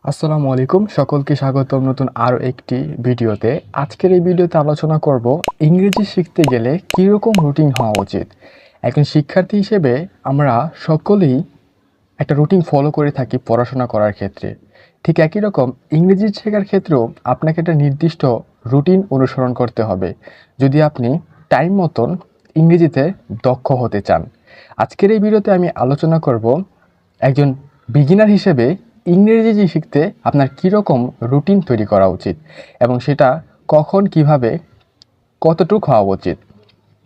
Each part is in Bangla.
আসসালামু আলাইকুম, সকলকে স্বাগতম নতুন আরও একটি ভিডিওতে। আজকের এই ভিডিওতে আলোচনা করব ইংরেজি শিখতে গেলে কীরকম রুটিন হওয়া উচিত। একজন শিক্ষার্থী হিসেবে আমরা সকলেই একটা রুটিন ফলো করে থাকি পড়াশোনা করার ক্ষেত্রে। ঠিক একই রকম ইংরেজি শেখার ক্ষেত্রেও আপনাকে একটা নির্দিষ্ট রুটিন অনুসরণ করতে হবে যদি আপনি টাইম মতন ইংরেজিতে দক্ষ হতে চান। আজকের এই ভিডিওতে আমি আলোচনা করব একজন বিগিনার হিসেবে ইংরেজি শিখতে আপনার কীরকম রুটিন তৈরি করা উচিত এবং সেটা কখন কিভাবে কতটুকু হওয়া উচিত।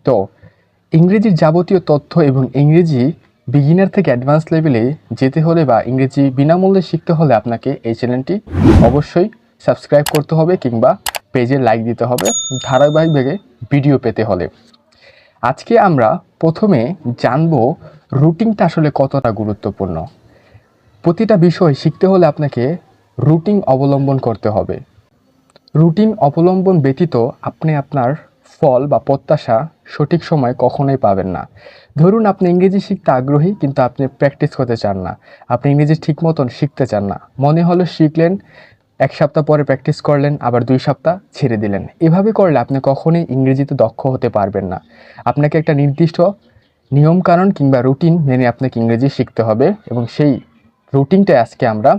তো ইংরেজির যাবতীয় তথ্য এবং ইংরেজি বিগিনার থেকে অ্যাডভান্স লেভেলে যেতে হলে বা ইংরেজি বিনামূল্যে শিখতে হলে আপনাকে এই চ্যানেলটি অবশ্যই সাবস্ক্রাইব করতে হবে কিংবা পেজে লাইক দিতে হবে ধারাবাহিকভাবে ভিডিও পেতে হলে। আজকে আমরা প্রথমে জানব রুটিনটা আসলে কতটা গুরুত্বপূর্ণ। প্রতিটা বিষয় শিখতে হলে আপনাকে রুটিন অবলম্বন করতে হবে। রুটিন অবলম্বন ব্যতীত আপনি আপনার ফল বা প্রত্যাশা সঠিক সময় কখনোই পাবেন না। ধরুন আপনি ইংরেজি শিখতে আগ্রহী কিন্তু আপনি প্র্যাকটিস করতে চান না, আপনি ইংরেজি ঠিক মতন শিখতে চান না, মনে হলো শিখলেন, 1 সপ্তাহ পরে প্র্যাকটিস করলেন, আবার 2 সপ্তাহ ছেড়ে দিলেন। এভাবে করলে আপনি কখনোই ইংরেজিতে দক্ষ হতে পারবেন না। আপনাকে একটা নির্দিষ্ট নিয়মকানুন কিংবা রুটিন মেনে আপনাকে ইংরেজি শিখতে হবে এবং সেই রুটিনটা আজকে আমরা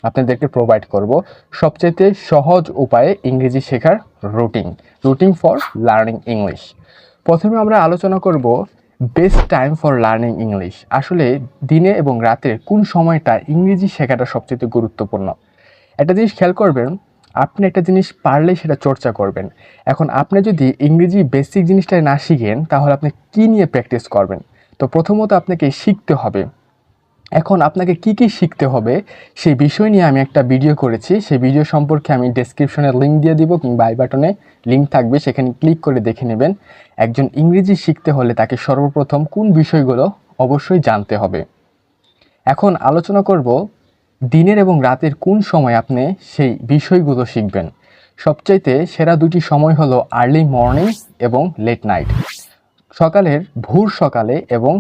আপনাদেরকে প্রোভাইড করব। সবচেয়ে সহজ উপায়ে ইংরেজি শেখার রুটিন ফর লার্নিং ইংলিশ। প্রথমে আমরা আলোচনা করব best time for learning English. আসলে দিনে এবং রাতের কোন সময়টা ইংরেজি শেখাটা সবচেয়ে গুরুত্বপূর্ণ। একটা জিনিস খেয়াল করবেন, আপনি একটা জিনিস পারলেই সেটা চর্চা করবেন। এখন আপনি যদি ইংরেজি বেসিক জিনিসটা না শিখেন তাহলে আপনি কী নিয়ে প্র্যাকটিস করবেন? তো প্রথমত আপনাকে শিখতে হবে। এখন আপনাকে কি কি শিখতে হবে সেই বিষয় নিয়ে আমি একটা ভিডিও করেছি। সেই ভিডিও সম্পর্কে আমি ডেসক্রিপশনে লিঙ্ক দিয়ে দিব কিংবা আই বাটনে লিঙ্ক থাকবে, সেখানে ক্লিক করে দেখে নেবেন। একজন ইংরেজি শিখতে হলে তাকে সর্বপ্রথম কোন বিষয়গুলো অবশ্যই জানতে হবে। এখন আলোচনা করব দিনের এবং রাতের কোন সময় আপনি সেই বিষয়গুলো শিখবেন। সবচাইতে সেরা দুটি সময় হলো আর্লি মর্নিং এবং লেট নাইট। সকালের ভোর সকালে এবং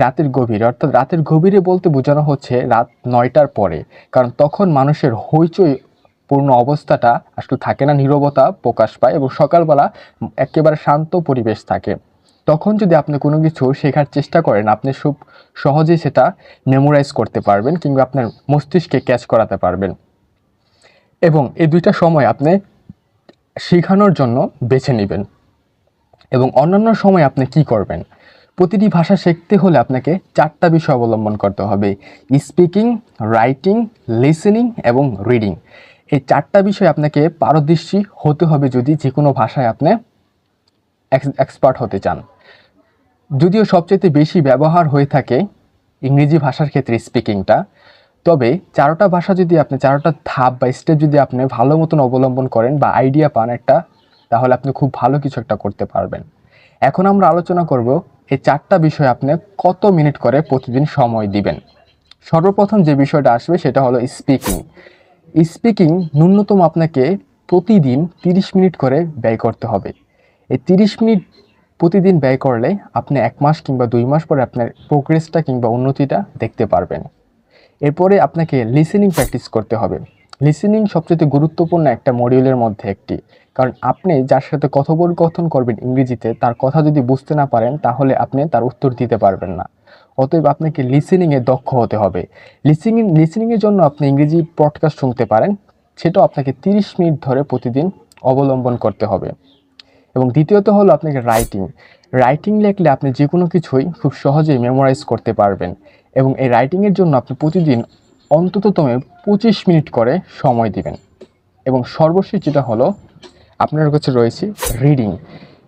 রাতের গভীরে, অর্থাৎ রাতের গভীরে বলতে বোঝানো হচ্ছে রাত 9টার পরে, কারণ তখন মানুষের হইচই পূর্ণ অবস্থাটা আসলে থাকে না, নীরবতা প্রকাশ পায় এবং সকালবেলা একেবারে শান্ত পরিবেশ থাকে। তখন যদি আপনি কোনো কিছু শেখার চেষ্টা করেন আপনি খুব সহজেই সেটা মেমোরাইজ করতে পারবেন কিংবা আপনার মস্তিষ্কে ক্যাচ করাতে পারবেন। এবং এই দুইটা সময় আপনি শেখানোর জন্য বেছে নেবেন। এবং অন্যান্য সময় আপনি কি করবেন? প্রতিটি ভাষা শিখতে হলে আপনাকে 4টা বিষয় অবলম্বন করতে হবে: স্পিকিং, রাইটিং, লিসেনিং এবং রিডিং। এই 4টা বিষয় আপনাকে পারদর্শী হতে হবে যদি যে কোনো ভাষায় আপনি এক্সপার্ট হতে চান। যদিও সবচেয়ে বেশি ব্যবহার হয়ে থাকে ইংরেজি ভাষার ক্ষেত্রে স্পিকিংটা, তবে 4টা ভাষা যদি আপনি 4টা ধাপ বা স্টেপ যদি আপনি ভালো মতন অবলম্বন করেন বা আইডিয়া পান একটা, তাহলে আপনি খুব ভালো কিছু একটা করতে পারবেন। এখন আমরা আলোচনা করব এই 4টা বিষয় আপনি কত মিনিট করে প্রতিদিন সময় দিবেন। সর্বপ্রথম যে বিষয়টা আসবে সেটা হলো স্পিকিং। স্পিকিং ন্যূনতম আপনাকে প্রতিদিন 30 মিনিট করে ব্যয় করতে হবে। এই 30 মিনিট প্রতিদিন ব্যয় করলে আপনি 1 মাস কিংবা 2 মাস পরে আপনার প্রোগ্রেসটা কিংবা উন্নতিটা দেখতে পারবেন। এরপরে আপনাকে লিসেনিং প্র্যাকটিস করতে হবে। লিসেনিং সবচেয়ে গুরুত্বপূর্ণ একটা মডিউলের মধ্যে একটি, কারণ আপনি যার সাথে কথোপকথন করবেন ইংরেজিতে তার কথা যদি বুঝতে না পারেন তাহলে আপনি তার উত্তর দিতে পারবেন না। অতএব আপনাকে লিসেনিংয়ে দক্ষ হতে হবে। লিসেনিংয়ের জন্য আপনি ইংরেজি পডকাস্ট শুনতে পারেন, সেটাও আপনাকে 30 মিনিট ধরে প্রতিদিন অবলম্বন করতে হবে। এবং দ্বিতীয়ত হলো আপনাকে রাইটিং লিখলে আপনি যে কোনো কিছুই খুব সহজেই মেমোরাইজ করতে পারবেন। এবং এই রাইটিংয়ের জন্য আপনি প্রতিদিন অন্তততম 25 মিনিট করে সময় দিবেন। এবং সর্বশেষ যেটা হলো আপনার কাছে রয়েছে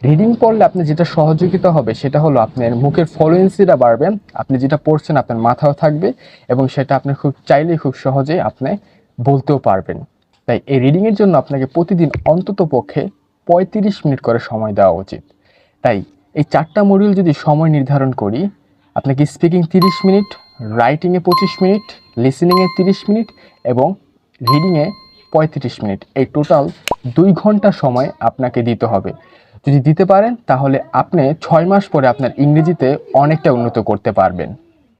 রিডিং পড়লে আপনি যেটা সহযোগিতা হবে সেটা হলো আপনার মুখের ফ্লুয়েন্সিটা বাড়বে, আপনি যেটা পড়ছেন আপনার মাথাও থাকবে এবং সেটা আপনি খুব চাইলেই খুব সহজেই আপনি বলতেও পারবেন। তাই এই রিডিংয়ের জন্য আপনাকে প্রতিদিন অন্তত পক্ষে 35 মিনিট করে সময় দেওয়া উচিত। তাই এই 4টা মডিউল যদি সময় নির্ধারণ করি, আপনাকে স্পিকিং 30 মিনিট, রাইটিংয়ে 25 মিনিট, লিসেনিংয়ে 30 মিনিট এবং রিডিংয়ে 35 মিনিট, এই টোটাল 2 ঘন্টা সময় আপনাকে দিতে হবে। যদি দিতে পারেন তাহলে আপনি 6 মাস পরে আপনার ইংরেজিতে অনেকটা উন্নত করতে পারবেন।